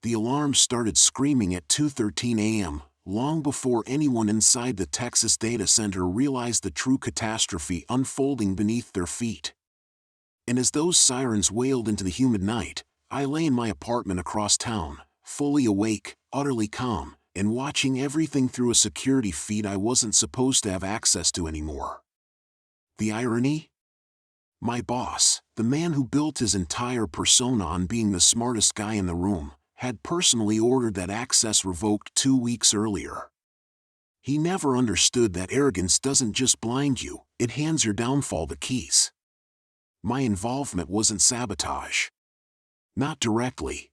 The alarm started screaming at 2:13 a.m., long before anyone inside the Texas data center realized the true catastrophe unfolding beneath their feet. And as those sirens wailed into the humid night, I lay in my apartment across town, fully awake, utterly calm, and watching everything through a security feed I wasn't supposed to have access to anymore. The irony? My boss, the man who built his entire persona on being the smartest guy in the room, had personally ordered that access revoked 2 weeks earlier. He never understood that arrogance doesn't just blind you, it hands your downfall the keys. My involvement wasn't sabotage. Not directly.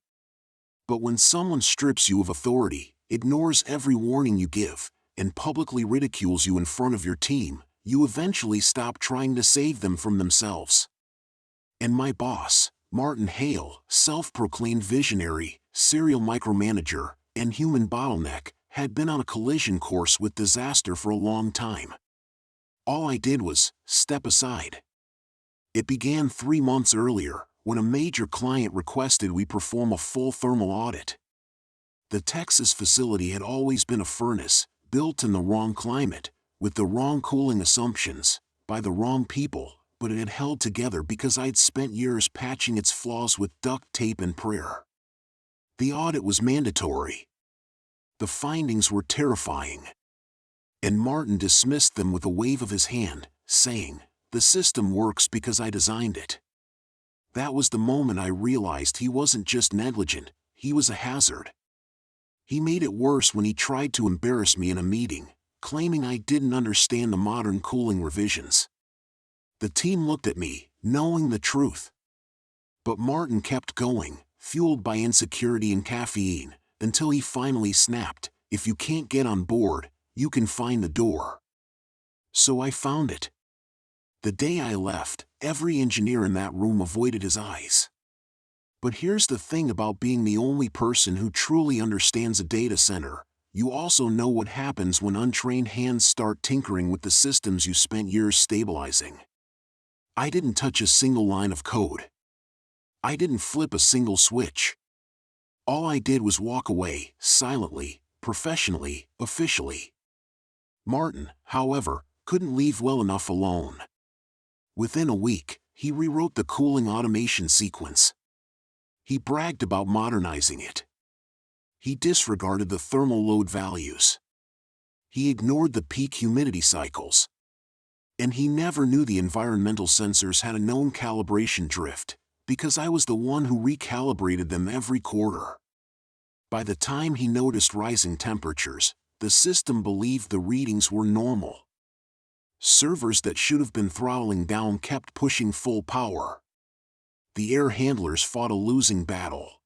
But when someone strips you of authority, ignores every warning you give, and publicly ridicules you in front of your team, you eventually stop trying to save them from themselves. And my boss, Martin Hale, self-proclaimed visionary, serial micromanager, and human bottleneck, had been on a collision course with disaster for a long time. All I did was step aside. It began 3 months earlier, when a major client requested we perform a full thermal audit. The Texas facility had always been a furnace, built in the wrong climate, with the wrong cooling assumptions, by the wrong people, but it had held together because I'd spent years patching its flaws with duct tape and prayer. The audit was mandatory. The findings were terrifying. And Martin dismissed them with a wave of his hand, saying, "The system works because I designed it." That was the moment I realized he wasn't just negligent, he was a hazard. He made it worse when he tried to embarrass me in a meeting, claiming I didn't understand the modern cooling revisions. The team looked at me, knowing the truth. But Martin kept going, fueled by insecurity and caffeine, until he finally snapped, "If you can't get on board, you can find the door." So I found it. The day I left, every engineer in that room avoided his eyes. But here's the thing about being the only person who truly understands a data center: you also know what happens when untrained hands start tinkering with the systems you spent years stabilizing. I didn't touch a single line of code. I didn't flip a single switch. All I did was walk away, silently, professionally, officially. Martin, however, couldn't leave well enough alone. Within a week, he rewrote the cooling automation sequence. He bragged about modernizing it. He disregarded the thermal load values. He ignored the peak humidity cycles. And he never knew the environmental sensors had a known calibration drift, because I was the one who recalibrated them every quarter. By the time he noticed rising temperatures, the system believed the readings were normal. Servers that should have been throttling down kept pushing full power. The air handlers fought a losing battle.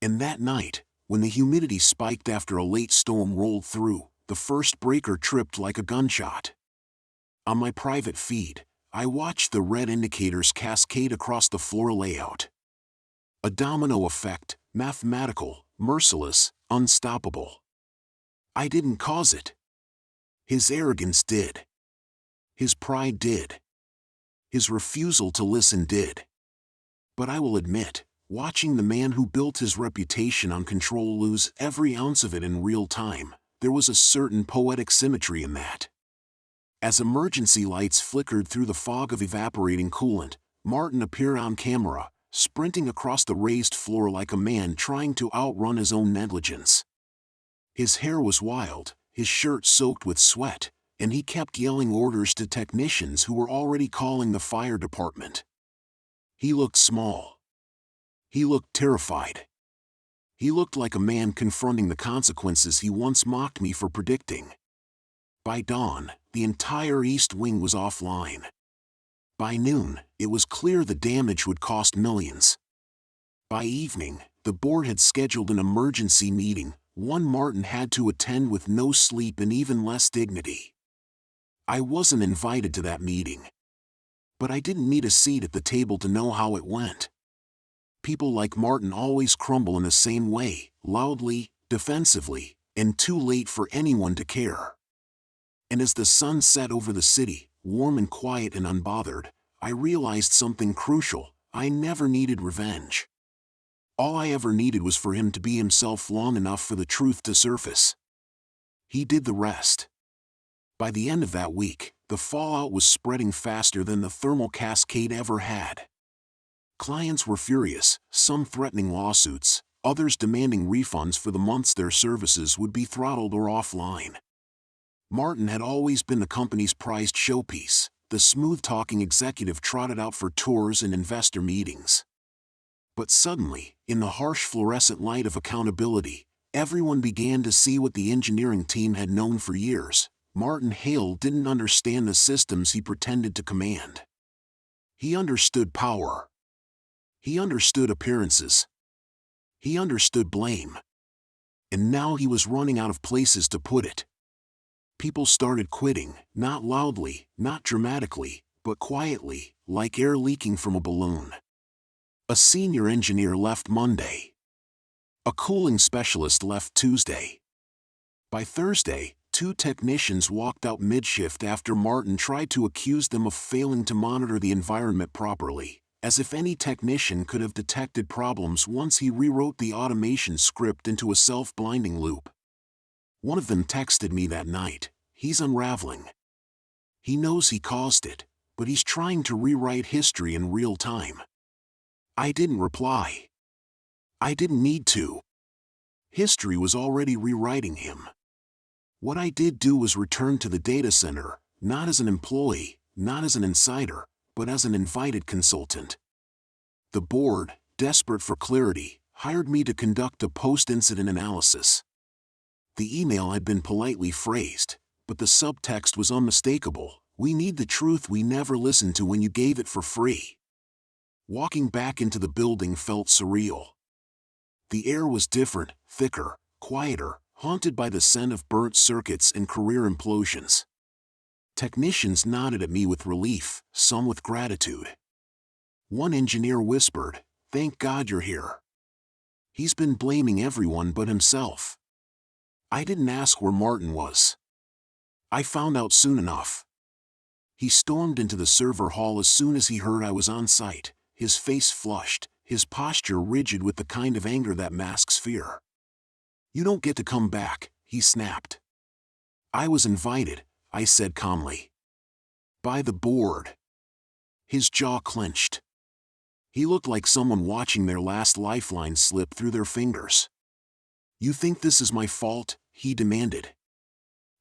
And that night, when the humidity spiked after a late storm rolled through, the first breaker tripped like a gunshot. On my private feed, I watched the red indicators cascade across the floor layout. A domino effect, mathematical, merciless, unstoppable. I didn't cause it. His arrogance did. His pride did. His refusal to listen did. But I will admit, watching the man who built his reputation on control lose every ounce of it in real time, there was a certain poetic symmetry in that. As emergency lights flickered through the fog of evaporating coolant, Martin appeared on camera, sprinting across the raised floor like a man trying to outrun his own negligence. His hair was wild, his shirt soaked with sweat, and he kept yelling orders to technicians who were already calling the fire department. He looked small. He looked terrified. He looked like a man confronting the consequences he once mocked me for predicting. By dawn, the entire East Wing was offline. By noon, it was clear the damage would cost millions. By evening, the board had scheduled an emergency meeting, one Martin had to attend with no sleep and even less dignity. I wasn't invited to that meeting. But I didn't need a seat at the table to know how it went. People like Martin always crumble in the same way, loudly, defensively, and too late for anyone to care. And as the sun set over the city, warm and quiet and unbothered, I realized something crucial: I never needed revenge. All I ever needed was for him to be himself long enough for the truth to surface. He did the rest. By the end of that week, the fallout was spreading faster than the thermal cascade ever had. Clients were furious, some threatening lawsuits, others demanding refunds for the months their services would be throttled or offline. Martin had always been the company's prized showpiece, the smooth-talking executive trotted out for tours and investor meetings. But suddenly, in the harsh fluorescent light of accountability, everyone began to see what the engineering team had known for years. Martin Hale didn't understand the systems he pretended to command. He understood power. He understood appearances. He understood blame. And now he was running out of places to put it. People started quitting, not loudly, not dramatically, but quietly, like air leaking from a balloon. A senior engineer left Monday. A cooling specialist left Tuesday. By Thursday, 2 technicians walked out mid-shift after Martin tried to accuse them of failing to monitor the environment properly, as if any technician could have detected problems once he rewrote the automation script into a self-blinding loop. One of them texted me that night, "He's unraveling. He knows he caused it, but he's trying to rewrite history in real time." I didn't reply. I didn't need to. History was already rewriting him. What I did do was return to the data center, not as an employee, not as an insider, but as an invited consultant. The board, desperate for clarity, hired me to conduct a post-incident analysis. The email had been politely phrased, but the subtext was unmistakable. "We need the truth we never listened to when you gave it for free." Walking back into the building felt surreal. The air was different, thicker, quieter, haunted by the scent of burnt circuits and career implosions. Technicians nodded at me with relief, some with gratitude. One engineer whispered, "Thank God you're here. He's been blaming everyone but himself." I didn't ask where Martin was. I found out soon enough. He stormed into the server hall as soon as he heard I was on site, his face flushed, his posture rigid with the kind of anger that masks fear. "You don't get to come back," he snapped. "I was invited," I said calmly. "By the board." His jaw clenched. He looked like someone watching their last lifeline slip through their fingers. "You think this is my fault?" he demanded.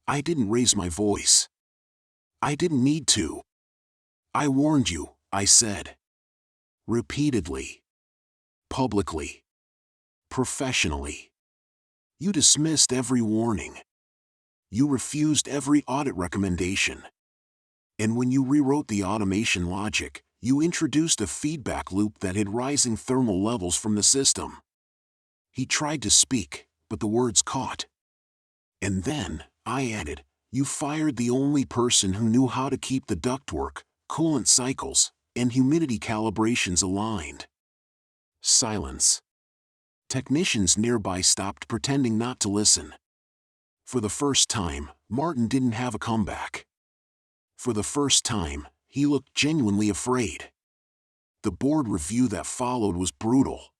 I didn't raise my voice. I didn't need to. "I warned you," I said. Repeatedly. Publicly. Professionally. You dismissed every warning. You refused every audit recommendation. And when you rewrote the automation logic, you introduced a feedback loop that hid rising thermal levels from the system. He tried to speak, but the words caught. "And then," I added, "you fired the only person who knew how to keep the ductwork, coolant cycles, and humidity calibrations aligned." Silence. Technicians nearby stopped pretending not to listen. For the first time, Martin didn't have a comeback. For the first time, he looked genuinely afraid. The board review that followed was brutal.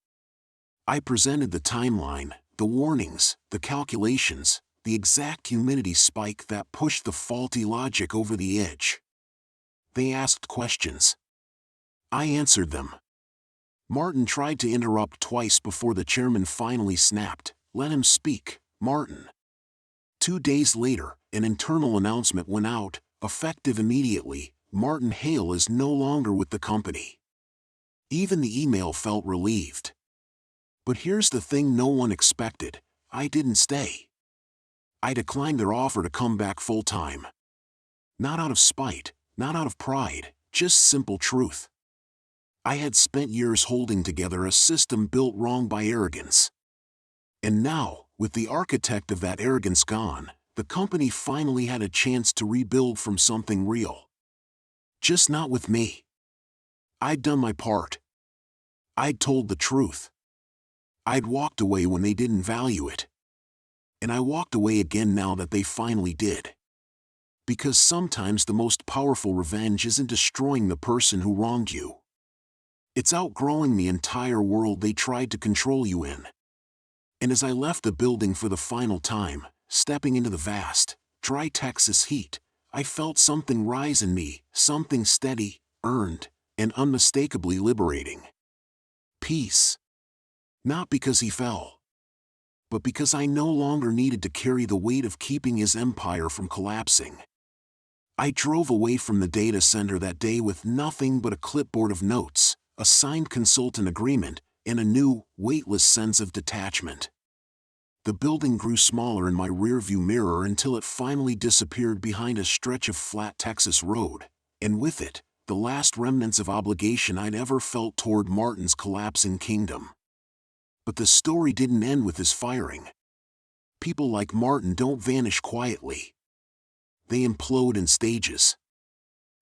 I presented the timeline, the warnings, the calculations, the exact humidity spike that pushed the faulty logic over the edge. They asked questions. I answered them. Martin tried to interrupt twice before the chairman finally snapped, "Let him speak, Martin." 2 days later, an internal announcement went out, effective immediately: Martin Hale is no longer with the company. Even the email felt relieved. But here's the thing no one expected: I didn't stay. I declined their offer to come back full-time. Not out of spite, not out of pride, just simple truth. I had spent years holding together a system built wrong by arrogance. And now, with the architect of that arrogance gone, the company finally had a chance to rebuild from something real. Just not with me. I'd done my part. I'd told the truth. I'd walked away when they didn't value it. And I walked away again now that they finally did. Because sometimes the most powerful revenge isn't destroying the person who wronged you. It's outgrowing the entire world they tried to control you in. And as I left the building for the final time, stepping into the vast, dry Texas heat, I felt something rise in me, something steady, earned, and unmistakably liberating. Peace. Not because he fell, but because I no longer needed to carry the weight of keeping his empire from collapsing. I drove away from the data center that day with nothing but a clipboard of notes, a signed consultant agreement, and a new, weightless sense of detachment. The building grew smaller in my rearview mirror until it finally disappeared behind a stretch of flat Texas road, and with it, the last remnants of obligation I'd ever felt toward Martin's collapsing kingdom. But the story didn't end with his firing. People like Martin don't vanish quietly. They implode in stages.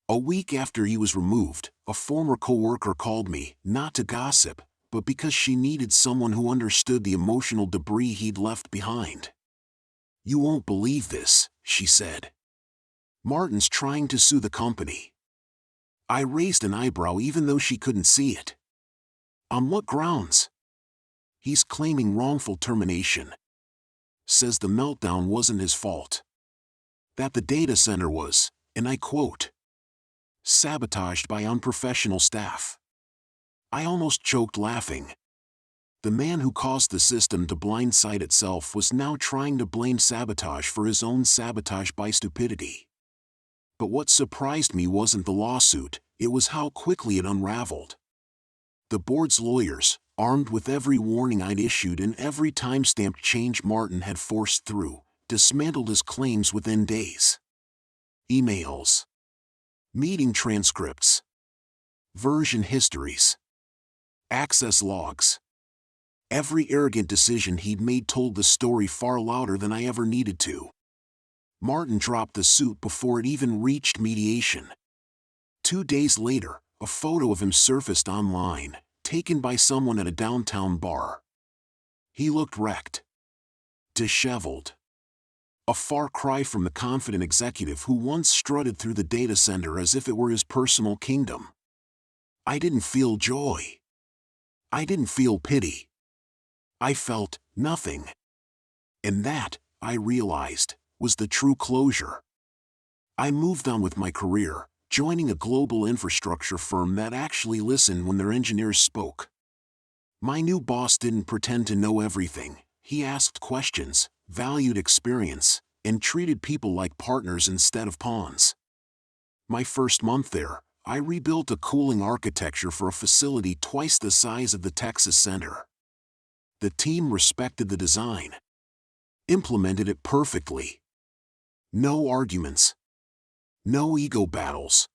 A week after he was removed, a former coworker called me, not to gossip, but because she needed someone who understood the emotional debris he'd left behind. "You won't believe this," she said. "Martin's trying to sue the company." I raised an eyebrow even though she couldn't see it. "On what grounds?" "He's claiming wrongful termination. Says the meltdown wasn't his fault. That the data center was, and I quote, sabotaged by unprofessional staff." I almost choked laughing. The man who caused the system to blindside itself was now trying to blame sabotage for his own sabotage by stupidity. But what surprised me wasn't the lawsuit, it was how quickly it unraveled. The board's lawyers, armed with every warning I'd issued and every time-stamped change Martin had forced through, dismantled his claims within days. Emails, meeting transcripts, version histories, access logs. Every arrogant decision he'd made told the story far louder than I ever needed to. Martin dropped the suit before it even reached mediation. 2 days later, a photo of him surfaced online, taken by someone at a downtown bar. He looked wrecked, disheveled. A far cry from the confident executive who once strutted through the data center as if it were his personal kingdom. I didn't feel joy. I didn't feel pity. I felt nothing. And that, I realized, was the true closure. I moved on with my career, joining a global infrastructure firm that actually listened when their engineers spoke. My new boss didn't pretend to know everything. He asked questions, valued experience, and treated people like partners instead of pawns. My first month there, I rebuilt a cooling architecture for a facility twice the size of the Texas Center. The team respected the design, implemented it perfectly. No arguments, no ego battles.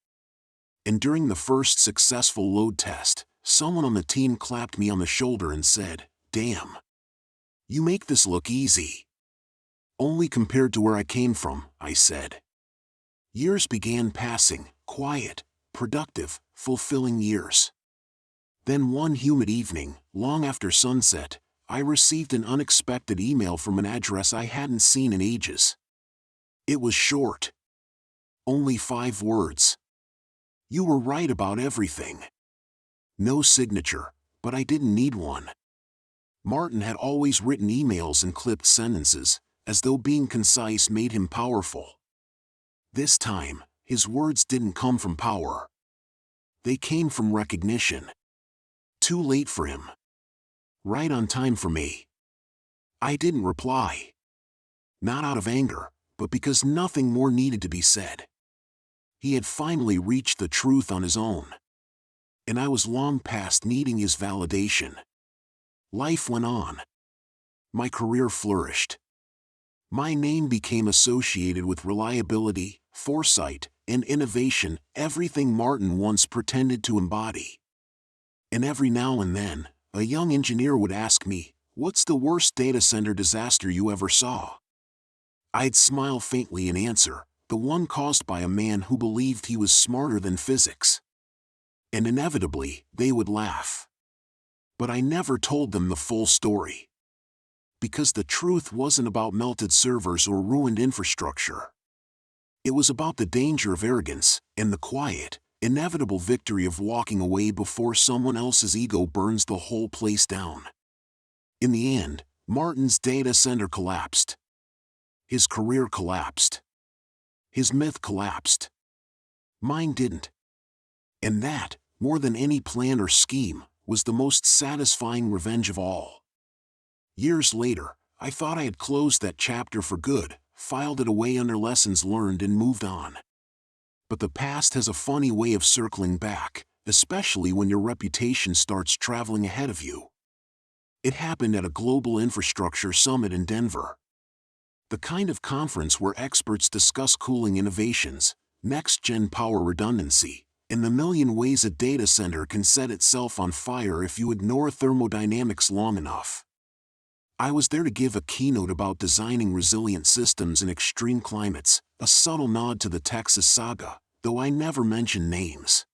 And during the first successful load test, someone on the team clapped me on the shoulder and said, "Damn, you make this look easy." "Only compared to where I came from," I said. Years began passing, quiet, productive, fulfilling years. Then one humid evening, long after sunset, I received an unexpected email from an address I hadn't seen in ages. It was short. Only 5 words. "You were right about everything." No signature, but I didn't need one. Martin had always written emails in clipped sentences, as though being concise made him powerful. This time, his words didn't come from power. They came from recognition. Too late for him. Right on time for me. I didn't reply. Not out of anger, but because nothing more needed to be said. He had finally reached the truth on his own. And I was long past needing his validation. Life went on. My career flourished. My name became associated with reliability, foresight, and innovation, everything Martin once pretended to embody. And every now and then, a young engineer would ask me, "What's the worst data center disaster you ever saw?" I'd smile faintly and answer, "The one caused by a man who believed he was smarter than physics." And inevitably, they would laugh. But I never told them the full story. Because the truth wasn't about melted servers or ruined infrastructure. It was about the danger of arrogance, and the quiet, inevitable victory of walking away before someone else's ego burns the whole place down. In the end, Martin's data center collapsed. His career collapsed. His myth collapsed. Mine didn't. And that, more than any plan or scheme, was the most satisfying revenge of all. Years later, I thought I had closed that chapter for good, filed it away under lessons learned and moved on. But the past has a funny way of circling back, especially when your reputation starts traveling ahead of you. It happened at a global infrastructure summit in Denver. The kind of conference where experts discuss cooling innovations, next-gen power redundancy, and the million ways a data center can set itself on fire if you ignore thermodynamics long enough. I was there to give a keynote about designing resilient systems in extreme climates, a subtle nod to the Texas saga, though I never mentioned names.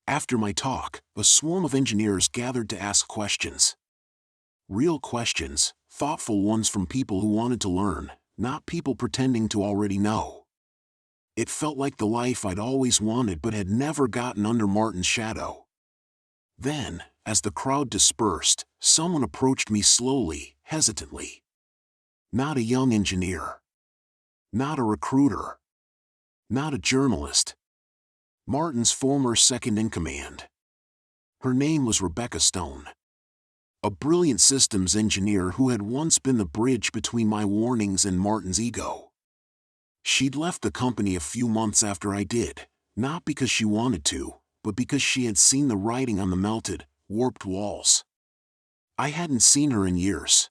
After my talk, a swarm of engineers gathered to ask questions. Real questions, thoughtful ones from people who wanted to learn, not people pretending to already know. It felt like the life I'd always wanted but had never gotten under Martin's shadow. Then, as the crowd dispersed, someone approached me slowly, hesitantly. Not a young engineer. Not a recruiter. Not a journalist. Martin's former second-in-command. Her name was Rebecca Stone. A brilliant systems engineer who had once been the bridge between my warnings and Martin's ego. She'd left the company a few months after I did, not because she wanted to, but because she had seen the writing on the melted, warped walls. I hadn't seen her in years.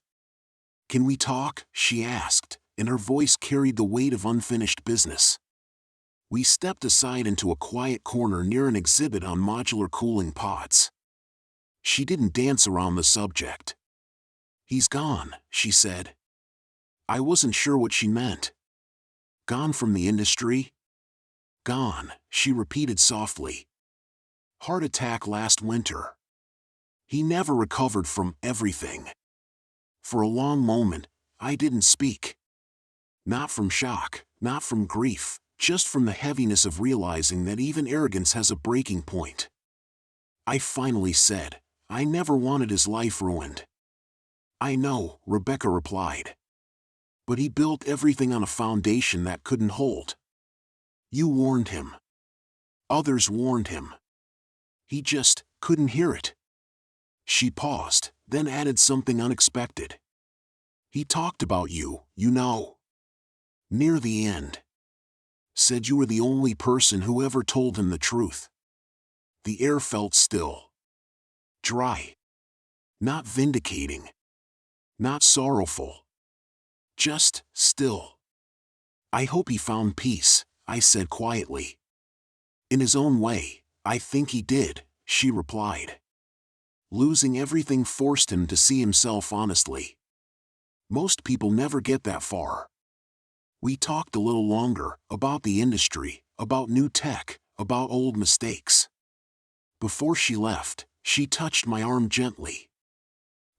"Can we talk?" she asked, and her voice carried the weight of unfinished business. We stepped aside into a quiet corner near an exhibit on modular cooling pods. She didn't dance around the subject. "He's gone," she said. I wasn't sure what she meant. Gone from the industry? Gone, she repeated softly. Heart attack last winter. He never recovered from everything. For a long moment, I didn't speak. Not from shock, not from grief, just from the heaviness of realizing that even arrogance has a breaking point. I finally said, "I never wanted his life ruined." "I know," Rebecca replied. "But he built everything on a foundation that couldn't hold. You warned him. Others warned him. He just couldn't hear it." She paused, then added something unexpected. "He talked about you, you know. Near the end. Said you were the only person who ever told him the truth." The air felt still. Dry. Not vindicating. Not sorrowful. Just still. "I hope he found peace," I said quietly. "In his own way, I think he did," she replied. Losing everything forced him to see himself honestly. Most people never get that far. We talked a little longer, about the industry, about new tech, about old mistakes. Before she left, she touched my arm gently.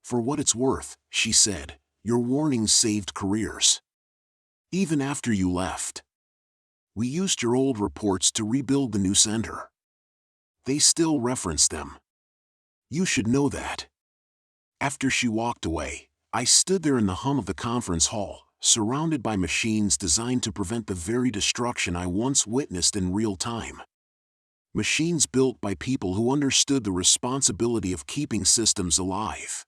"For what it's worth," she said, "your warnings saved careers. Even after you left. We used your old reports to rebuild the new center. They still reference them. You should know that." After she walked away, I stood there in the hum of the conference hall, surrounded by machines designed to prevent the very destruction I once witnessed in real time. Machines built by people who understood the responsibility of keeping systems alive.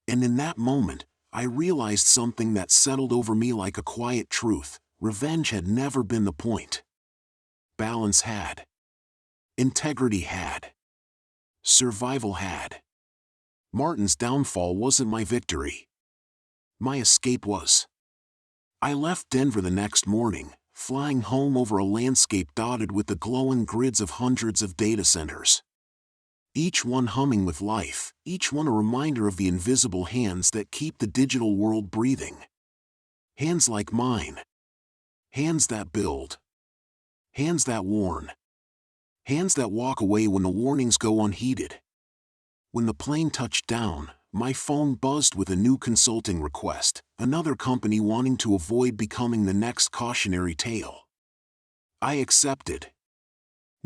And in that moment, I realized something that settled over me like a quiet truth: revenge had never been the point. Balance had. Integrity had. Survival had. Martin's downfall wasn't my victory. My escape was. I left Denver the next morning, flying home over a landscape dotted with the glowing grids of hundreds of data centers. Each one humming with life, each one a reminder of the invisible hands that keep the digital world breathing. Hands like mine. Hands that build. Hands that warn. Hands that walk away when the warnings go unheeded. When the plane touched down, my phone buzzed with a new consulting request, another company wanting to avoid becoming the next cautionary tale. I accepted.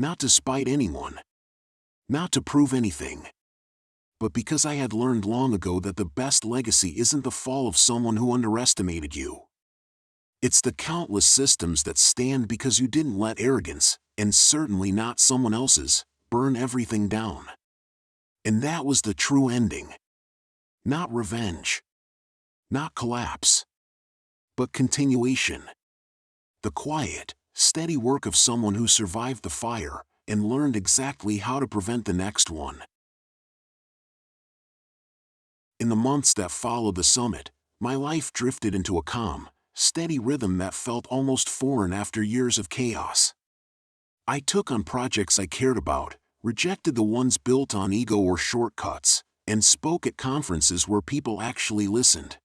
Not to spite anyone. Not to prove anything. But because I had learned long ago that the best legacy isn't the fall of someone who underestimated you. It's the countless systems that stand because you didn't let arrogance, and certainly not someone else's, burn everything down. And that was the true ending. Not revenge. Not collapse. But continuation. The quiet, steady work of someone who survived the fire and learned exactly how to prevent the next one. In the months that followed the summit, my life drifted into a calm, steady rhythm that felt almost foreign after years of chaos. I took on projects I cared about, rejected the ones built on ego or shortcuts, and spoke at conferences where people actually listened.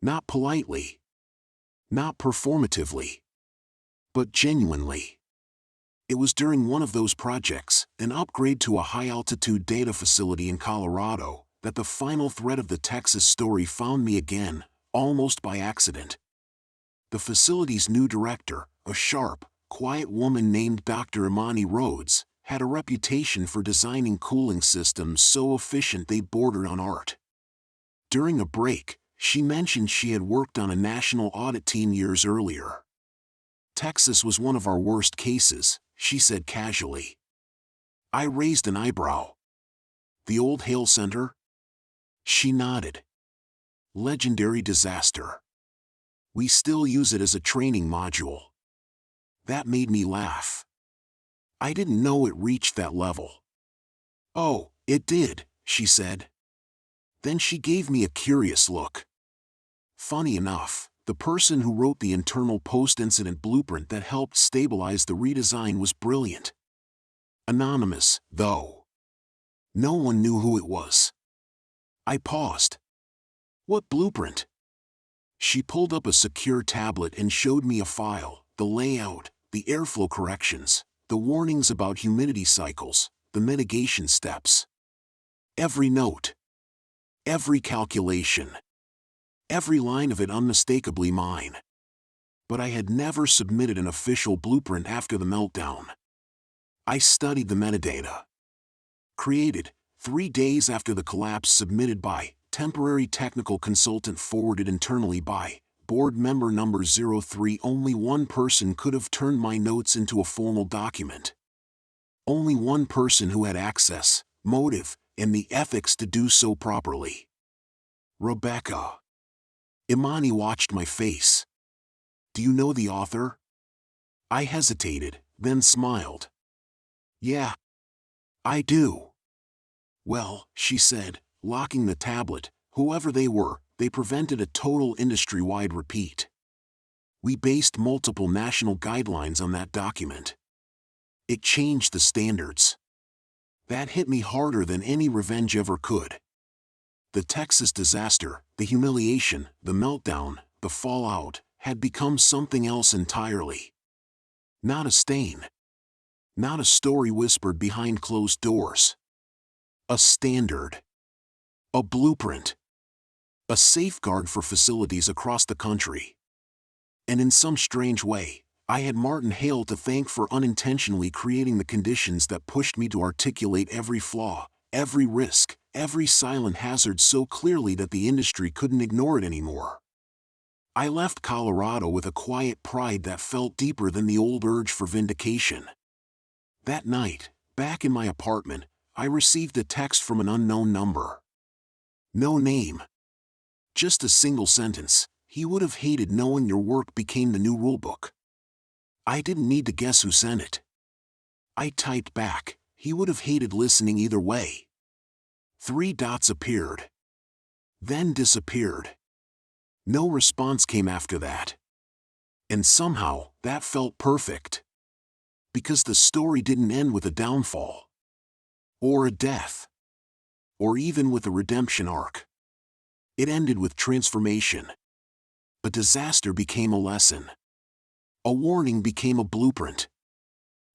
Not politely. Not performatively. But genuinely. It was during one of those projects, an upgrade to a high-altitude data facility in Colorado, that the final thread of the Texas story found me again, almost by accident. The facility's new director, a sharp, quiet woman named Dr. Imani Rhodes, had a reputation for designing cooling systems so efficient they bordered on art. During a break, she mentioned she had worked on a national audit team years earlier. Texas was one of our worst cases, she said casually. I raised an eyebrow. The old Hale Center? She nodded. Legendary disaster. We still use it as a training module. That made me laugh. I didn't know it reached that level. Oh, it did, she said. Then she gave me a curious look. Funny enough, the person who wrote the internal post-incident blueprint that helped stabilize the redesign was brilliant. Anonymous, though. No one knew who it was. I paused. What blueprint? She pulled up a secure tablet and showed me a file, the layout, the airflow corrections, the warnings about humidity cycles, the mitigation steps. Every note. Every calculation. Every line of it unmistakably mine. But I had never submitted an official blueprint after the meltdown. I studied the metadata. Created, 3 days after the collapse, submitted by temporary technical consultant, forwarded internally by board member number 03. Only one person could have turned my notes into a formal document. Only one person who had access, motive, and the ethics to do so properly. Rebecca. Imani watched my face. Do you know the author? I hesitated, then smiled. Yeah. I do. Well, she said, locking the tablet, whoever they were, they prevented a total industry-wide repeat. We based multiple national guidelines on that document. It changed the standards. That hit me harder than any revenge ever could. The Texas disaster, the humiliation, the meltdown, the fallout, had become something else entirely. Not a stain. Not a story whispered behind closed doors. A standard. A blueprint. A safeguard for facilities across the country. And in some strange way, I had Martin Hale to thank for unintentionally creating the conditions that pushed me to articulate every flaw, every risk, every silent hazard so clearly that the industry couldn't ignore it anymore. I left Colorado with a quiet pride that felt deeper than the old urge for vindication. That night, back in my apartment, I received a text from an unknown number. No name. Just a single sentence: he would have hated knowing your work became the new rulebook. I didn't need to guess who sent it. I typed back, he would have hated listening either way. 3 dots appeared. Then disappeared. No response came after that. And somehow, that felt perfect. Because the story didn't end with a downfall. Or a death. Or even with a redemption arc. It ended with transformation. A disaster became a lesson. A warning became a blueprint.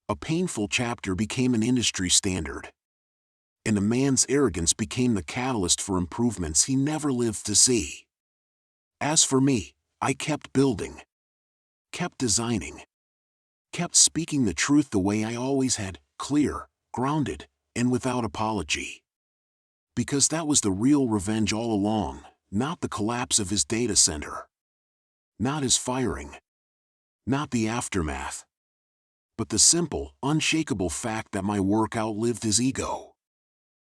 A painful chapter became an industry standard. And a man's arrogance became the catalyst for improvements he never lived to see. As for me, I kept building. Kept designing. Kept speaking the truth the way I always had, clear, grounded, and without apology. Because that was the real revenge all along, not the collapse of his data center. Not his firing. Not the aftermath. But the simple, unshakable fact that my work outlived his ego.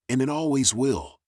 And it always will.